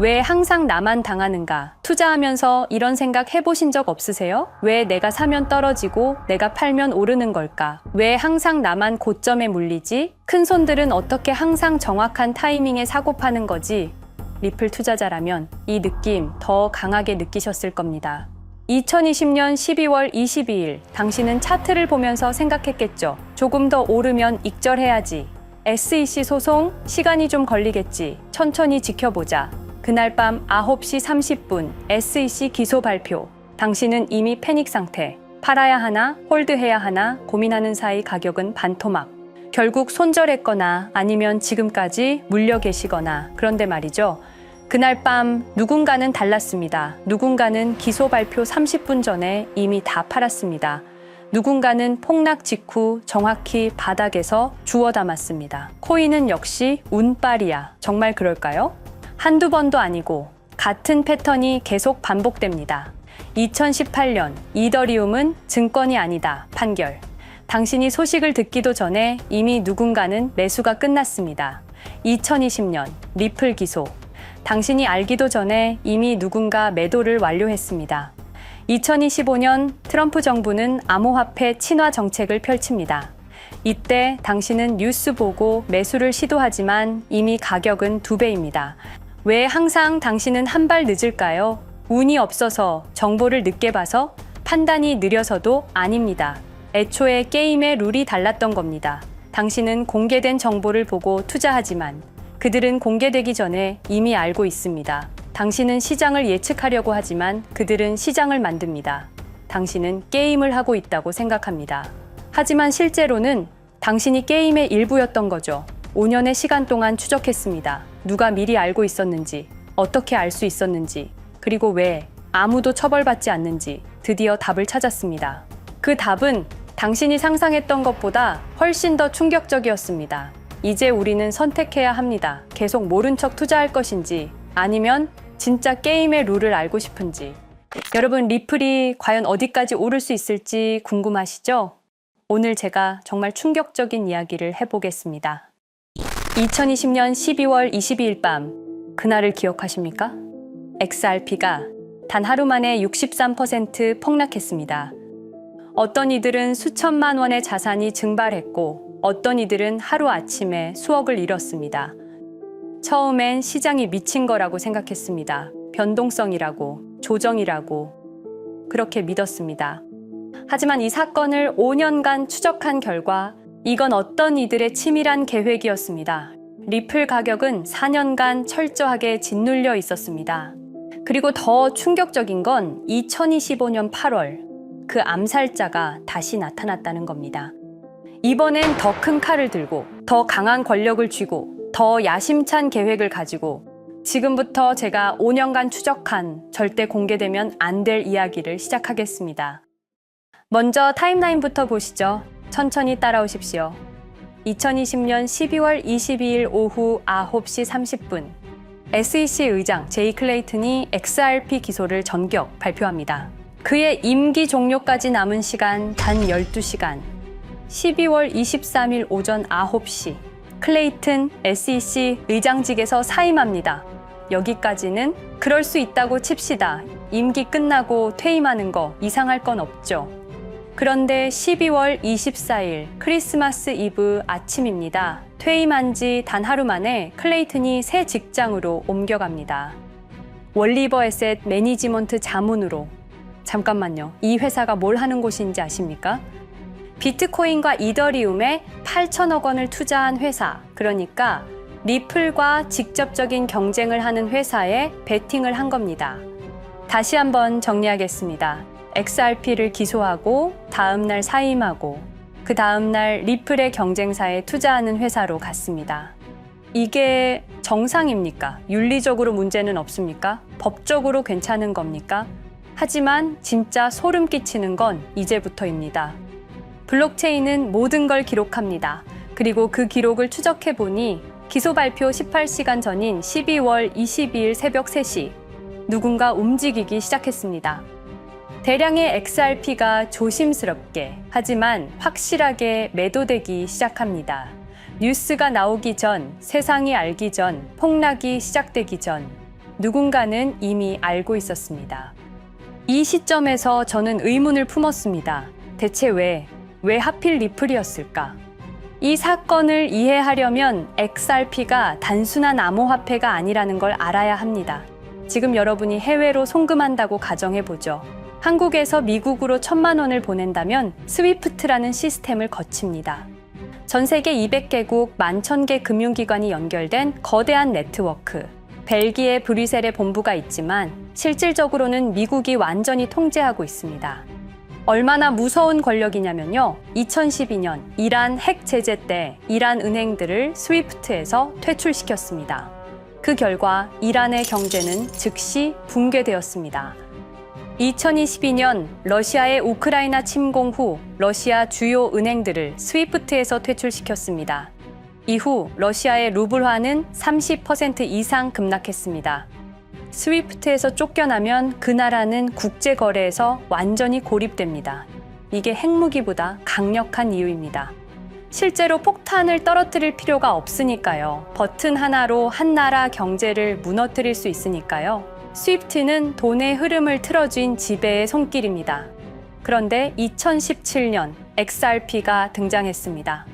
왜 항상 나만 당하는가? 투자하면서 이런 생각 해보신 적 없으세요? 왜 내가 사면 떨어지고 내가 팔면 오르는 걸까? 왜 항상 나만 고점에 물리지? 큰 손들은 어떻게 항상 정확한 타이밍에 사고 파는 거지? 리플 투자자라면 이 느낌 더 강하게 느끼셨을 겁니다. 2020년 12월 22일, 당신은 차트를 보면서 생각했겠죠. 조금 더 오르면 익절해야지. SEC 소송, 시간이 좀 걸리겠지. 천천히 지켜보자. 그날 밤 9시 30분 SEC 기소 발표. 당신은 이미 패닉 상태. 팔아야 하나, 홀드해야 하나 고민하는 사이 가격은 반토막. 결국 손절했거나 아니면 지금까지 물려 계시거나. 그런데 말이죠. 그날 밤 누군가는 달랐습니다. 누군가는 기소 발표 30분 전에 이미 다 팔았습니다. 누군가는 폭락 직후 정확히 바닥에서 주워 담았습니다. 코인은 역시 운빨이야. 정말 그럴까요? 한두 번도 아니고 같은 패턴이 계속 반복됩니다. 2018년 이더리움은 증권이 아니다. 판결. 당신이 소식을 듣기도 전에 이미 누군가는 매수가 끝났습니다. 2020년 리플 기소. 당신이 알기도 전에 이미 누군가 매도를 완료했습니다. 2025년 트럼프 정부는 암호화폐 친화 정책을 펼칩니다. 이때 당신은 뉴스 보고 매수를 시도하지만 이미 가격은 2배입니다. 왜 항상 당신은 한 발 늦을까요? 운이 없어서, 정보를 늦게 봐서, 판단이 느려서도 아닙니다. 애초에 게임의 룰이 달랐던 겁니다. 당신은 공개된 정보를 보고 투자하지만 그들은 공개되기 전에 이미 알고 있습니다. 당신은 시장을 예측하려고 하지만 그들은 시장을 만듭니다. 당신은 게임을 하고 있다고 생각합니다. 하지만 실제로는 당신이 게임의 일부였던 거죠. 5년의 시간 동안 추적했습니다. 누가 미리 알고 있었는지, 어떻게 알 수 있었는지, 그리고 왜 아무도 처벌받지 않는지 드디어 답을 찾았습니다. 그 답은 당신이 상상했던 것보다 훨씬 더 충격적이었습니다. 이제 우리는 선택해야 합니다. 계속 모른 척 투자할 것인지 아니면 진짜 게임의 룰을 알고 싶은지. 여러분, 리플이 과연 어디까지 오를 수 있을지 궁금하시죠? 오늘 제가 정말 충격적인 이야기를 해보겠습니다. 2020년 12월 22일 밤, 그날을 기억하십니까? XRP가 단 하루 만에 63% 폭락했습니다. 어떤 이들은 수천만 원의 자산이 증발했고 어떤 이들은 하루아침에 수억을 잃었습니다. 처음엔 시장이 미친 거라고 생각했습니다. 변동성이라고, 조정이라고 그렇게 믿었습니다. 하지만 이 사건을 5년간 추적한 결과 이건 어떤 이들의 치밀한 계획이었습니다. 리플 가격은 4년간 철저하게 짓눌려 있었습니다. 그리고 더 충격적인 건 2025년 8월 그 암살자가 다시 나타났다는 겁니다. 이번엔 더 큰 칼을 들고 더 강한 권력을 쥐고 더 야심찬 계획을 가지고 지금부터 제가 5년간 추적한 절대 공개되면 안 될 이야기를 시작하겠습니다. 먼저 타임라인부터 보시죠. 천천히 따라오십시오. 2020년 12월 22일 오후 9시 30분 SEC 의장 제이 클레이튼이 XRP 기소를 전격 발표합니다. 그의 임기 종료까지 남은 시간 단 12시간. 12월 23일 오전 9시 클레이튼 SEC 의장직에서 사임합니다. 여기까지는 그럴 수 있다고 칩시다. 임기 끝나고 퇴임하는 거 이상할 건 없죠. 그런데 12월 24일 크리스마스 이브 아침입니다. 퇴임한 지 단 하루 만에 클레이튼이 새 직장으로 옮겨갑니다. 월리버 에셋 매니지먼트 자문으로. 잠깐만요. 이 회사가 뭘 하는 곳인지 아십니까? 비트코인과 이더리움에 8천억 원을 투자한 회사, 그러니까 리플과 직접적인 경쟁을 하는 회사에 베팅을 한 겁니다. 다시 한번 정리하겠습니다. XRP를 기소하고 다음날 사임하고 그 다음날 리플의 경쟁사에 투자하는 회사로 갔습니다. 이게 정상입니까? 윤리적으로 문제는 없습니까? 법적으로 괜찮은 겁니까? 하지만 진짜 소름 끼치는 건 이제부터입니다. 블록체인은 모든 걸 기록합니다. 그리고 그 기록을 추적해보니 기소 발표 18시간 전인 12월 22일 새벽 3시 누군가 움직이기 시작했습니다. 대량의 XRP가 조심스럽게 하지만 확실하게 매도되기 시작합니다. 뉴스가 나오기 전, 세상이 알기 전, 폭락이 시작되기 전 누군가는 이미 알고 있었습니다. 이 시점에서 저는 의문을 품었습니다. 대체 왜 하필 리플이었을까? 이 사건을 이해하려면 XRP가 단순한 암호화폐가 아니라는 걸 알아야 합니다. 지금 여러분이 해외로 송금한다고 가정해보죠. 한국에서 미국으로 1,000만 원을 보낸다면 스위프트라는 시스템을 거칩니다. 전 세계 200개국 11,000개 금융기관이 연결된 거대한 네트워크. 벨기에 브뤼셀에 본부가 있지만 실질적으로는 미국이 완전히 통제하고 있습니다. 얼마나 무서운 권력이냐면요. 2012년 이란 핵 제재 때 이란 은행들을 스위프트에서 퇴출시켰습니다. 그 결과 이란의 경제는 즉시 붕괴되었습니다. 2022년 러시아의 우크라이나 침공 후 러시아 주요 은행들을 스위프트에서 퇴출시켰습니다. 이후 러시아의 루블화는 30% 이상 급락했습니다. 스위프트에서 쫓겨나면 그 나라는 국제거래에서 완전히 고립됩니다. 이게 핵무기보다 강력한 이유입니다. 실제로 폭탄을 떨어뜨릴 필요가 없으니까요. 버튼 하나로 한 나라 경제를 무너뜨릴 수 있으니까요. 스위프트는 돈의 흐름을 틀어쥔 지배의 손길입니다. 그런데 2017년 XRP가 등장했습니다.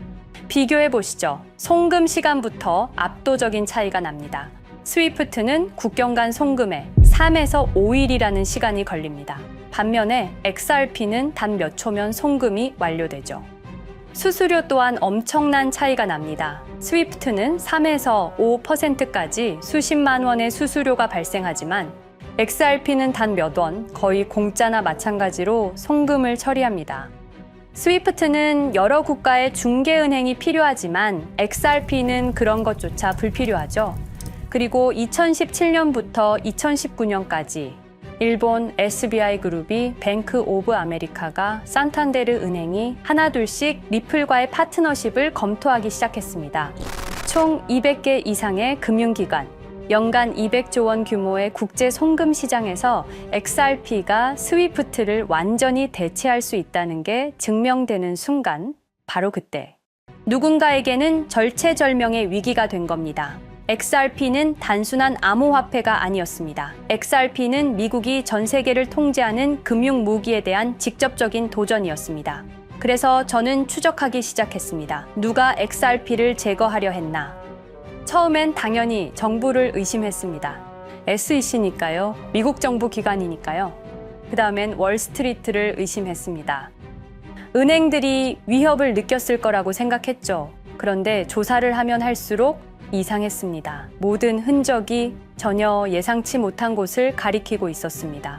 비교해 보시죠. 송금 시간부터 압도적인 차이가 납니다. 스위프트는 국경 간 송금에 3에서 5일이라는 시간이 걸립니다. 반면에 XRP는 단 몇 초면 송금이 완료되죠. 수수료 또한 엄청난 차이가 납니다. 스위프트는 3에서 5%까지 수십만 원의 수수료가 발생하지만 XRP는 단 몇 원, 거의 공짜나 마찬가지로 송금을 처리합니다. 스위프트는 여러 국가의 중개은행이 필요하지만 XRP는 그런 것조차 불필요하죠. 그리고 2017년부터 2019년까지 일본 SBI 그룹이 뱅크 오브 아메리카가 산탄데르 은행이 하나둘씩 리플과의 파트너십을 검토하기 시작했습니다. 총 200개 이상의 금융기관, 연간 200조 원 규모의 국제 송금 시장에서 XRP가 스위프트를 완전히 대체할 수 있다는 게 증명되는 순간, 바로 그때 누군가에게는 절체절명의 위기가 된 겁니다. XRP는 단순한 암호화폐가 아니었습니다. XRP는 미국이 전 세계를 통제하는 금융 무기에 대한 직접적인 도전이었습니다. 그래서 저는 추적하기 시작했습니다. 누가 XRP를 제거하려 했나? 처음엔 당연히 정부를 의심했습니다. SEC니까요. 미국 정부 기관이니까요. 그 다음엔 월스트리트를 의심했습니다. 은행들이 위협을 느꼈을 거라고 생각했죠. 그런데 조사를 하면 할수록 이상했습니다. 모든 흔적이 전혀 예상치 못한 곳을 가리키고 있었습니다.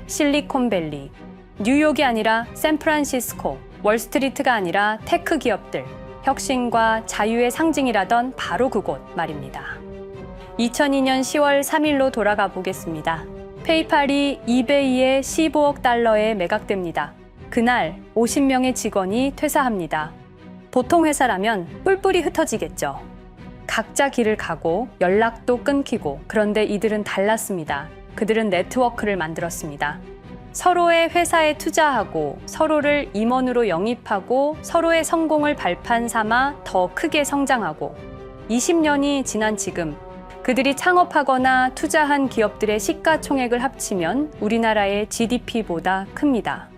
실리콘밸리, 뉴욕이 아니라 샌프란시스코, 월스트리트가 아니라 테크 기업들, 혁신과 자유의 상징이라던 바로 그곳 말입니다. 2002년 10월 3일로 돌아가 보겠습니다. 페이팔이 이베이에 15억 달러에 매각됩니다. 그날 50명의 직원이 퇴사합니다. 보통 회사라면 뿔뿔이 흩어지겠죠. 각자 길을 가고 연락도 끊기고, 그런데 이들은 달랐습니다. 그들은 네트워크를 만들었습니다. 서로의 회사에 투자하고 서로를 임원으로 영입하고 서로의 성공을 발판 삼아 더 크게 성장하고 20년이 지난 지금 그들이 창업하거나 투자한 기업들의 시가총액을 합치면 우리나라의 GDP보다 큽니다.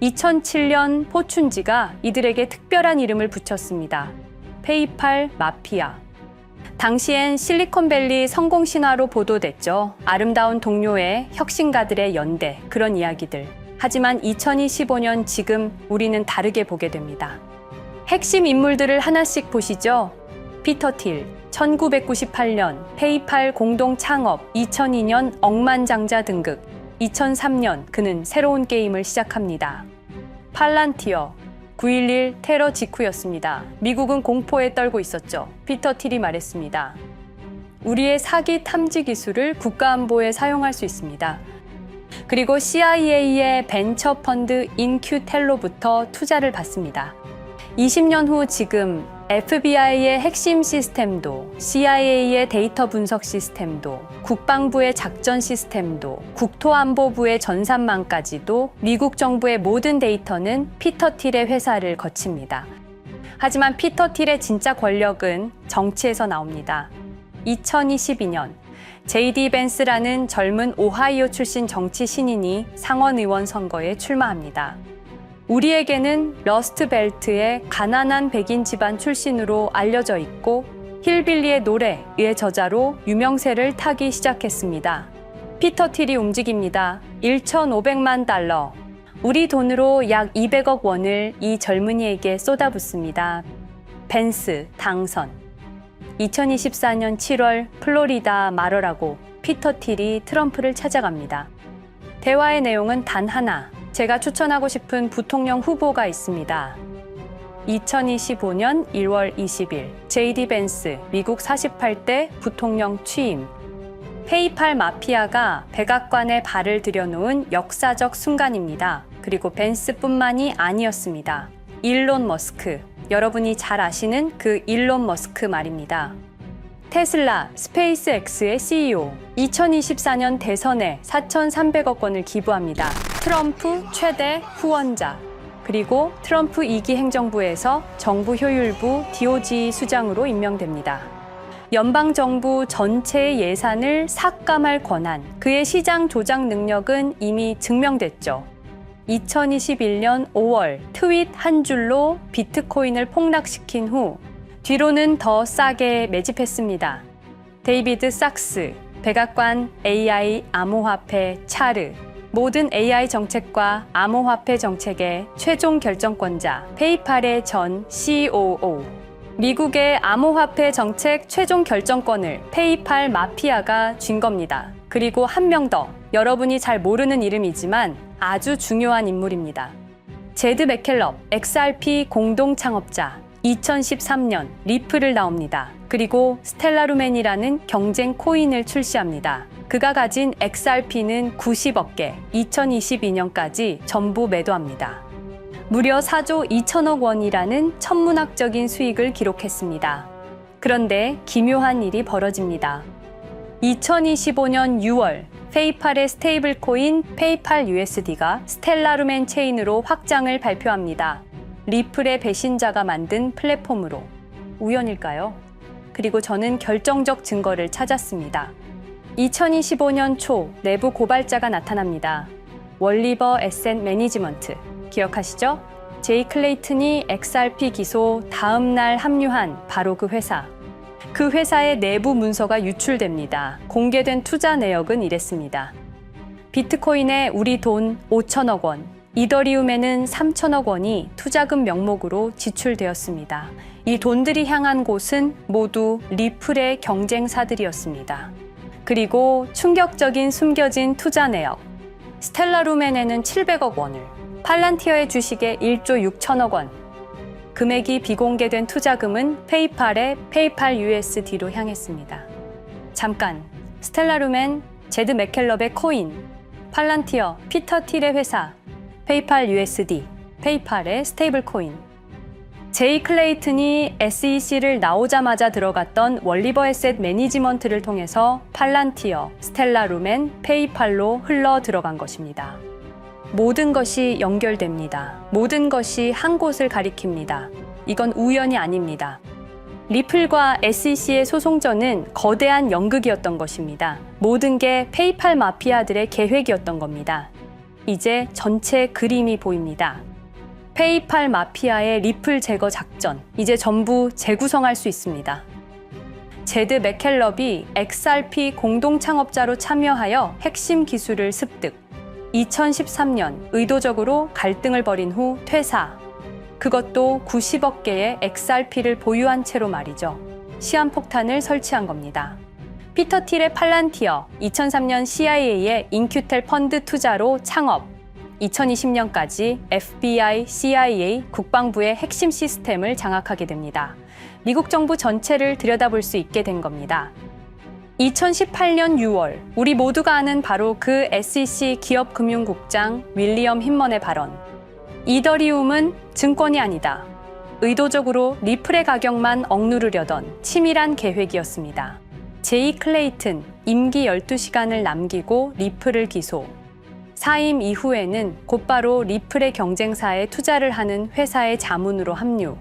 2007년 포춘지가 이들에게 특별한 이름을 붙였습니다. 페이팔 마피아. 당시엔 실리콘밸리 성공 신화로 보도됐죠. 아름다운 동료의 혁신가들의 연대, 그런 이야기들. 하지만 2025년 지금 우리는 다르게 보게 됩니다. 핵심 인물들을 하나씩 보시죠. 피터 틸, 1998년 페이팔 공동 창업, 2002년 억만장자 등극, 2003년 그는 새로운 게임을 시작합니다. 팔란티어, 9.11 테러 직후였습니다. 미국은 공포에 떨고 있었죠. 피터 틸이 말했습니다. 우리의 사기 탐지 기술을 국가안보에 사용할 수 있습니다. 그리고 CIA의 벤처 펀드 인큐텔로부터 투자를 받습니다. 20년 후 지금 FBI의 핵심 시스템도, CIA의 데이터 분석 시스템도, 국방부의 작전 시스템도, 국토안보부의 전산망까지도 미국 정부의 모든 데이터는 피터 틸의 회사를 거칩니다. 하지만 피터 틸의 진짜 권력은 정치에서 나옵니다. 2022년 JD 벤스라는 젊은 오하이오 출신 정치 신인이 상원 의원 선거에 출마합니다. 우리에게는 러스트벨트의 가난한 백인 집안 출신으로 알려져 있고 힐빌리의 노래의 저자로 유명세를 타기 시작했습니다. 피터 틸이 움직입니다. 1,500만 달러. 우리 돈으로 약 200억 원을 이 젊은이에게 쏟아붓습니다. 벤스 당선. 2024년 7월 플로리다 마러라고 피터 틸이 트럼프를 찾아갑니다. 대화의 내용은 단 하나. 제가 추천하고 싶은 부통령 후보가 있습니다. 2025년 1월 20일 JD 벤스 미국 48대 부통령 취임. 페이팔 마피아가 백악관에 발을 들여놓은 역사적 순간입니다. 그리고 벤스뿐만이 아니었습니다. 일론 머스크, 여러분이 잘 아시는 그 일론 머스크 말입니다. 테슬라, 스페이스X의 CEO, 2024년 대선에 4,300억 원을 기부합니다. 트럼프 최대 후원자, 그리고 트럼프 2기 행정부에서 정부 효율부 DOJ 수장으로 임명됩니다. 연방정부 전체의 예산을 삭감할 권한, 그의 시장 조작 능력은 이미 증명됐죠. 2021년 5월 트윗 한 줄로 비트코인을 폭락시킨 후 뒤로는 더 싸게 매집했습니다. 데이비드 sak스, 백악관 AI 암호화폐 차르, 모든 AI 정책과 암호화폐 정책의 최종 결정권자, 페이팔의 전 COO. 미국의 암호화폐 정책 최종 결정권을 페이팔 마피아가 쥔 겁니다. 그리고 한 명 더, 여러분이 잘 모르는 이름이지만 아주 중요한 인물입니다. 제드 맥켈럽, XRP 공동 창업자, 2013년 리플을 나옵니다. 그리고 스텔라루멘이라는 경쟁 코인을 출시합니다. 그가 가진 XRP는 90억 개, 2022년까지 전부 매도합니다. 무려 4조 2천억 원이라는 천문학적인 수익을 기록했습니다. 그런데 기묘한 일이 벌어집니다. 2025년 6월 페이팔의 스테이블 코인 페이팔 USD가 스텔라루멘 체인으로 확장을 발표합니다. 리플의 배신자가 만든 플랫폼으로. 우연일까요? 그리고 저는 결정적 증거를 찾았습니다. 2025년 초 내부 고발자가 나타납니다. 월리버 에셋 매니지먼트. 기억하시죠? 제이 클레이튼이 XRP 기소 다음 날 합류한 바로 그 회사. 그 회사의 내부 문서가 유출됩니다. 공개된 투자 내역은 이랬습니다. 비트코인에 우리 돈 5천억 원, 이더리움에는 3천억 원이 투자금 명목으로 지출되었습니다. 이 돈들이 향한 곳은 모두 리플의 경쟁사들이었습니다. 그리고 충격적인 숨겨진 투자 내역. 스텔라루멘에는 700억 원을, 팔란티어의 주식에 1조 6천억 원, 금액이 비공개된 투자금은 페이팔의 페이팔 USD로 향했습니다. 잠깐, 스텔라루멘, 제드 맥켈럽의 코인, 팔란티어, 피터 틸의 회사, 페이팔 USD, 페이팔의 스테이블 코인. 제이 클레이튼이 SEC를 나오자마자 들어갔던 월리버 에셋 매니지먼트를 통해서 팔란티어, 스텔라루멘, 페이팔로 흘러 들어간 것입니다. 모든 것이 연결됩니다. 모든 것이 한 곳을 가리킵니다. 이건 우연이 아닙니다. 리플과 SEC의 소송전은 거대한 연극이었던 것입니다. 모든 게 페이팔 마피아들의 계획이었던 겁니다. 이제 전체 그림이 보입니다. 페이팔 마피아의 리플 제거 작전, 이제 전부 재구성할 수 있습니다. 제드 맥켈럽이 XRP 공동 창업자로 참여하여 핵심 기술을 습득. 2013년 의도적으로 갈등을 벌인 후 퇴사. 그것도 90억 개의 XRP를 보유한 채로 말이죠. 시한폭탄을 설치한 겁니다. 피터 틸의 팔란티어, 2003년 CIA의 인큐텔 펀드 투자로 창업. 2020년까지 FBI, CIA, 국방부의 핵심 시스템을 장악하게 됩니다. 미국 정부 전체를 들여다볼 수 있게 된 겁니다. 2018년 6월, 우리 모두가 아는 바로 그 SEC 기업금융국장 윌리엄 힌먼의 발언. 이더리움은 증권이 아니다. 의도적으로 리플의 가격만 억누르려던 치밀한 계획이었습니다. 제이 클레이튼, 임기 12시간을 남기고 리플을 기소. 사임 이후에는 곧바로 리플의 경쟁사에 투자를 하는 회사의 자문으로 합류.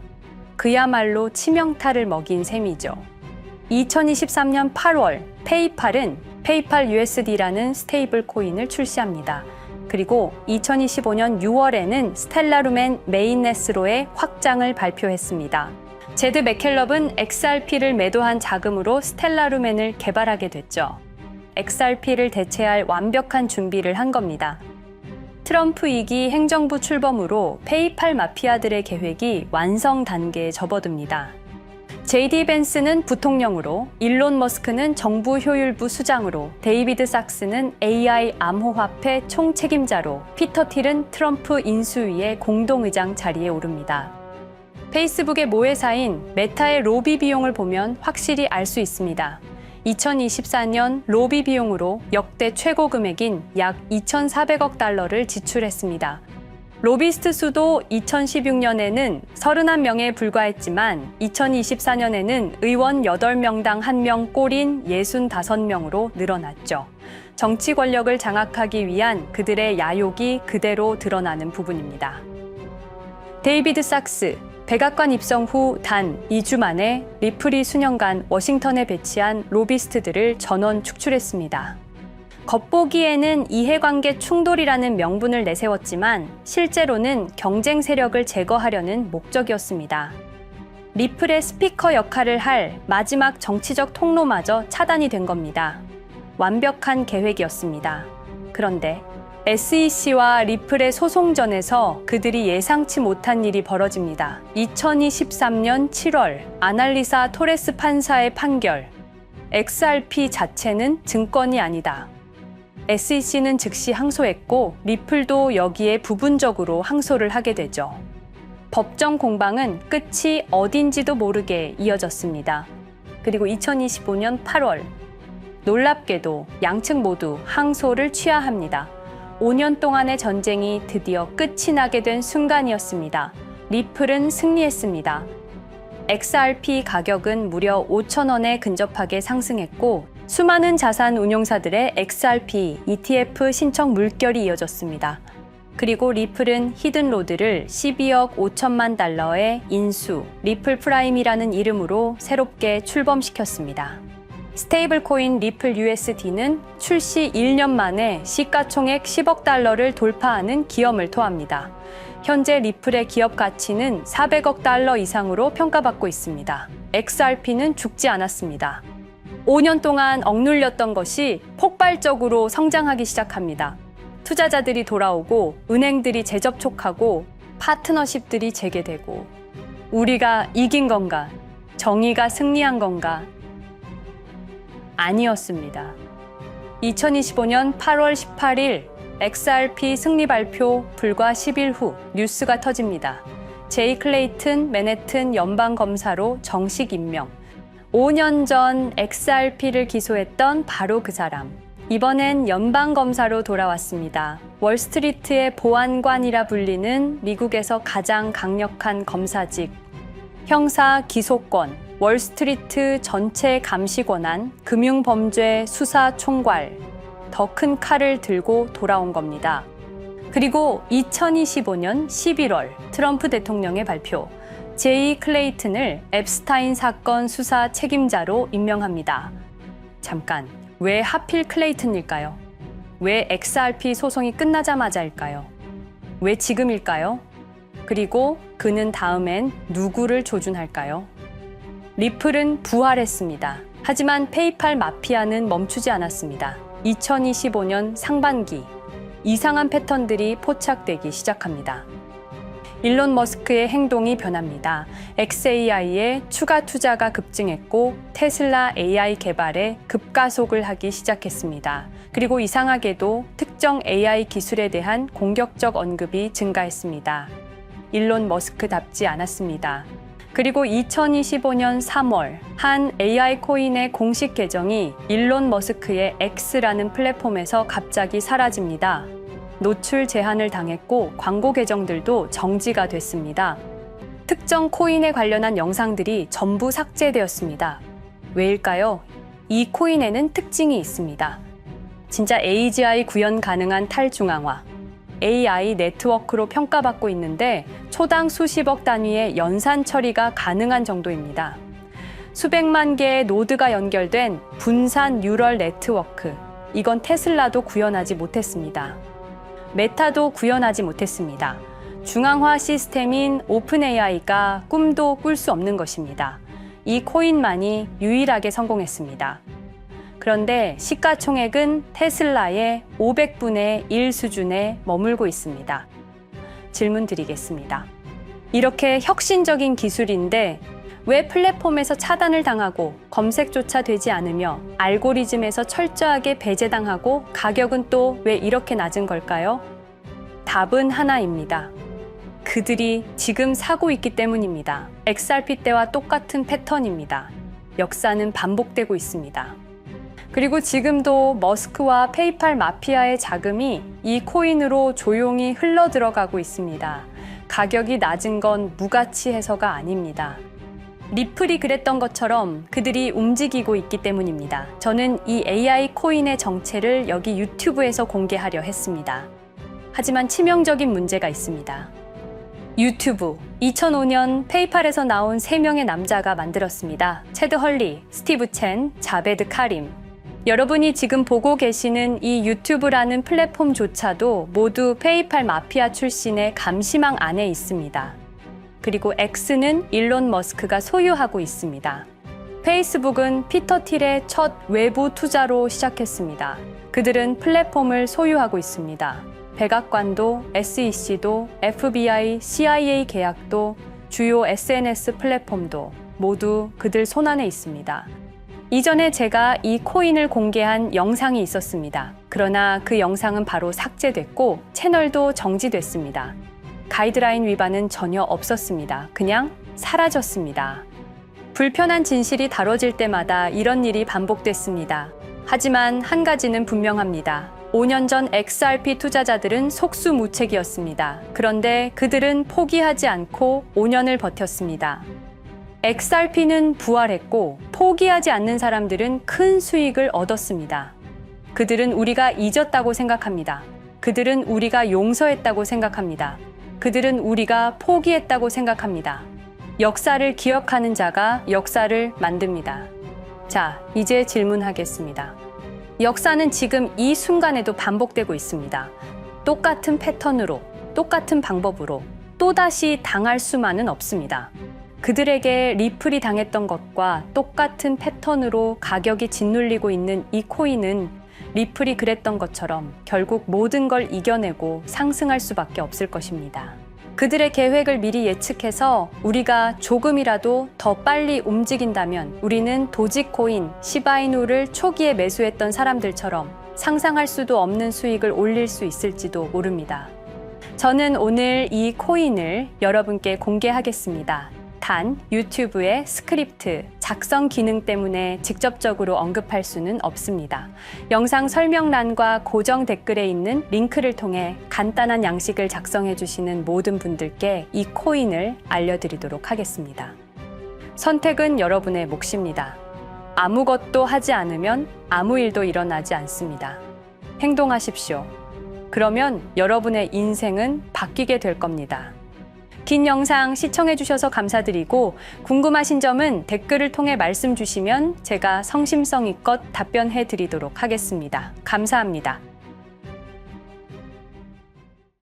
그야말로 치명타를 먹인 셈이죠. 2023년 8월 페이팔은 페이팔 USD라는 스테이블 코인을 출시합니다. 그리고 2025년 6월에는 스텔라룸앤 메인넷으로의 확장을 발표했습니다. 제드 맥켈럽은 XRP를 매도한 자금으로 스텔라룸앤을 개발하게 됐죠. XRP를 대체할 완벽한 준비를 한 겁니다. 트럼프 2기 행정부 출범으로 페이팔 마피아들의 계획이 완성 단계에 접어듭니다. JD 벤스는 부통령으로, 일론 머스크는 정부 효율부 수장으로, 데이비드 sak스는 AI 암호화폐 총책임자로, 피터 틸은 트럼프 인수위의 공동의장 자리에 오릅니다. 페이스북의 모회사인 메타의 로비 비용을 보면 확실히 알 수 있습니다. 2024년 로비 비용으로 역대 최고 금액인 약 2,400억 달러를 지출했습니다. 로비스트 수도 2016년에는 31명에 불과했지만 2024년에는 의원 8명당 1명 꼴인 65명으로 늘어났죠. 정치 권력을 장악하기 위한 그들의 야욕이 그대로 드러나는 부분입니다. 데이비드 sak스, 백악관 입성 후 단 2주 만에 리플이 수년간 워싱턴에 배치한 로비스트들을 전원 축출했습니다. 겉보기에는 이해관계 충돌이라는 명분을 내세웠지만 실제로는 경쟁 세력을 제거하려는 목적이었습니다. 리플의 스피커 역할을 할 마지막 정치적 통로마저 차단이 된 겁니다. 완벽한 계획이었습니다. 그런데 SEC와 리플의 소송전에서 그들이 예상치 못한 일이 벌어집니다. 2023년 7월 아날리사 토레스 판사의 판결. XRP 자체는 증권이 아니다. SEC는 즉시 항소했고 리플도 여기에 부분적으로 항소를 하게 되죠. 법정 공방은 끝이 어딘지도 모르게 이어졌습니다. 그리고 2025년 8월 놀랍게도 양측 모두 항소를 취하합니다. 5년 동안의 전쟁이 드디어 끝이 나게 된 순간이었습니다. 리플은 승리했습니다. XRP 가격은 무려 5,000원에 근접하게 상승했고 수많은 자산 운용사들의 XRP ETF 신청 물결이 이어졌습니다. 그리고 리플은 히든로드를 12억 5천만 달러의 인수, 리플 프라임이라는 이름으로 새롭게 출범시켰습니다. 스테이블 코인 리플 USD는 출시 1년 만에 시가총액 10억 달러를 돌파하는 기염을 토합니다. 현재 리플의 기업 가치는 400억 달러 이상으로 평가받고 있습니다. XRP는 죽지 않았습니다. 5년 동안 억눌렸던 것이 폭발적으로 성장하기 시작합니다. 투자자들이 돌아오고 은행들이 재접촉하고 파트너십들이 재개되고 우리가 이긴 건가? 정의가 승리한 건가? 아니었습니다. 2025년 8월 18일 XRP 승리 발표 불과 10일 후 뉴스가 터집니다. 제이 클레이튼 맨해튼 연방검사로 정식 임명. 5년 전 XRP를 기소했던 바로 그 사람. 이번엔 연방검사로 돌아왔습니다. 월스트리트의 보안관이라 불리는 미국에서 가장 강력한 검사직. 형사 기소권, 월스트리트 전체 감시 권한, 금융범죄 수사 총괄. 더 큰 칼을 들고 돌아온 겁니다. 그리고 2025년 11월 트럼프 대통령의 발표. 제이 클레이튼을 앱스타인 사건 수사 책임자로 임명합니다. 잠깐, 왜 하필 클레이튼일까요? 왜 XRP 소송이 끝나자마자일까요? 왜 지금일까요? 그리고 그는 다음엔 누구를 조준할까요? 리플은 부활했습니다. 하지만 페이팔 마피아는 멈추지 않았습니다. 2025년 상반기, 이상한 패턴들이 포착되기 시작합니다. 일론 머스크의 행동이 변합니다. xAI에 추가 투자가 급증했고 테슬라 AI 개발에 급가속을 하기 시작했습니다. 그리고 이상하게도 특정 AI 기술에 대한 공격적 언급이 증가했습니다. 일론 머스크답지 않았습니다. 그리고 2025년 3월 한 AI 코인의 공식 계정이 일론 머스크의 X라는 플랫폼에서 갑자기 사라집니다. 노출 제한을 당했고 광고 계정들도 정지가 됐습니다. 특정 코인에 관련한 영상들이 전부 삭제되었습니다. 왜일까요? 이 코인에는 특징이 있습니다. 진짜 AGI 구현 가능한 탈중앙화, AI 네트워크로 평가받고 있는데 초당 수십억 단위의 연산 처리가 가능한 정도입니다. 수백만 개의 노드가 연결된 분산 뉴럴 네트워크. 이건 테슬라도 구현하지 못했습니다. 메타도 구현하지 못했습니다. 중앙화 시스템인 오픈 AI가 꿈도 꿀 수 없는 것입니다. 이 코인만이 유일하게 성공했습니다. 그런데 시가총액은 테슬라의 500분의 1 수준에 머물고 있습니다. 질문 드리겠습니다. 이렇게 혁신적인 기술인데 왜 플랫폼에서 차단을 당하고 검색조차 되지 않으며 알고리즘에서 철저하게 배제당하고 가격은 또 왜 이렇게 낮은 걸까요? 답은 하나입니다. 그들이 지금 사고 있기 때문입니다. XRP 때와 똑같은 패턴입니다. 역사는 반복되고 있습니다. 그리고 지금도 머스크와 페이팔 마피아의 자금이 이 코인으로 조용히 흘러 들어가고 있습니다. 가격이 낮은 건 무가치해서가 아닙니다. 리플이 그랬던 것처럼 그들이 움직이고 있기 때문입니다. 저는 이 AI 코인의 정체를 여기 유튜브에서 공개하려 했습니다. 하지만 치명적인 문제가 있습니다. 유튜브 2005년 페이팔에서 나온 3명의 남자가 만들었습니다. 체드 헐리, 스티브 첸, 자베드 카림. 여러분이 지금 보고 계시는 이 유튜브라는 플랫폼조차도 모두 페이팔 마피아 출신의 감시망 안에 있습니다. 그리고 X는 일론 머스크가 소유하고 있습니다. 페이스북은 피터 틸의 첫 외부 투자로 시작했습니다. 그들은 플랫폼을 소유하고 있습니다. 백악관도, SEC도, FBI, CIA 계약도, 주요 SNS 플랫폼도 모두 그들 손안에 있습니다. 이전에 제가 이 코인을 공개한 영상이 있었습니다. 그러나 그 영상은 바로 삭제됐고 채널도 정지됐습니다. 가이드라인 위반은 전혀 없었습니다. 그냥 사라졌습니다. 불편한 진실이 다뤄질 때마다 이런 일이 반복됐습니다. 하지만 한 가지는 분명합니다. 5년 전 XRP 투자자들은 속수무책이었습니다. 그런데 그들은 포기하지 않고 5년을 버텼습니다. XRP는 부활했고 포기하지 않는 사람들은 큰 수익을 얻었습니다. 그들은 우리가 잊었다고 생각합니다. 그들은 우리가 용서했다고 생각합니다. 그들은 우리가 포기했다고 생각합니다. 역사를 기억하는 자가 역사를 만듭니다. 자, 이제 질문하겠습니다. 역사는 지금 이 순간에도 반복되고 있습니다. 똑같은 패턴으로, 똑같은 방법으로 또다시 당할 수만은 없습니다. 그들에게 리플이 당했던 것과 똑같은 패턴으로 가격이 짓눌리고 있는 이 코인은 리플이 그랬던 것처럼 결국 모든 걸 이겨내고 상승할 수밖에 없을 것입니다. 그들의 계획을 미리 예측해서 우리가 조금이라도 더 빨리 움직인다면 우리는 도지코인, 시바이누를 초기에 매수했던 사람들처럼 상상할 수도 없는 수익을 올릴 수 있을지도 모릅니다. 저는 오늘 이 코인을 여러분께 공개하겠습니다. 단, 유튜브의 스크립트, 작성 기능 때문에 직접적으로 언급할 수는 없습니다. 영상 설명란과 고정 댓글에 있는 링크를 통해 간단한 양식을 작성해 주시는 모든 분들께 이 코인을 알려드리도록 하겠습니다. 선택은 여러분의 몫입니다. 아무것도 하지 않으면 아무 일도 일어나지 않습니다. 행동하십시오. 그러면 여러분의 인생은 바뀌게 될 겁니다. 긴 영상 시청해주셔서 감사드리고 궁금하신 점은 댓글을 통해 말씀 주시면 제가 성심성의껏 답변해 드리도록 하겠습니다. 감사합니다.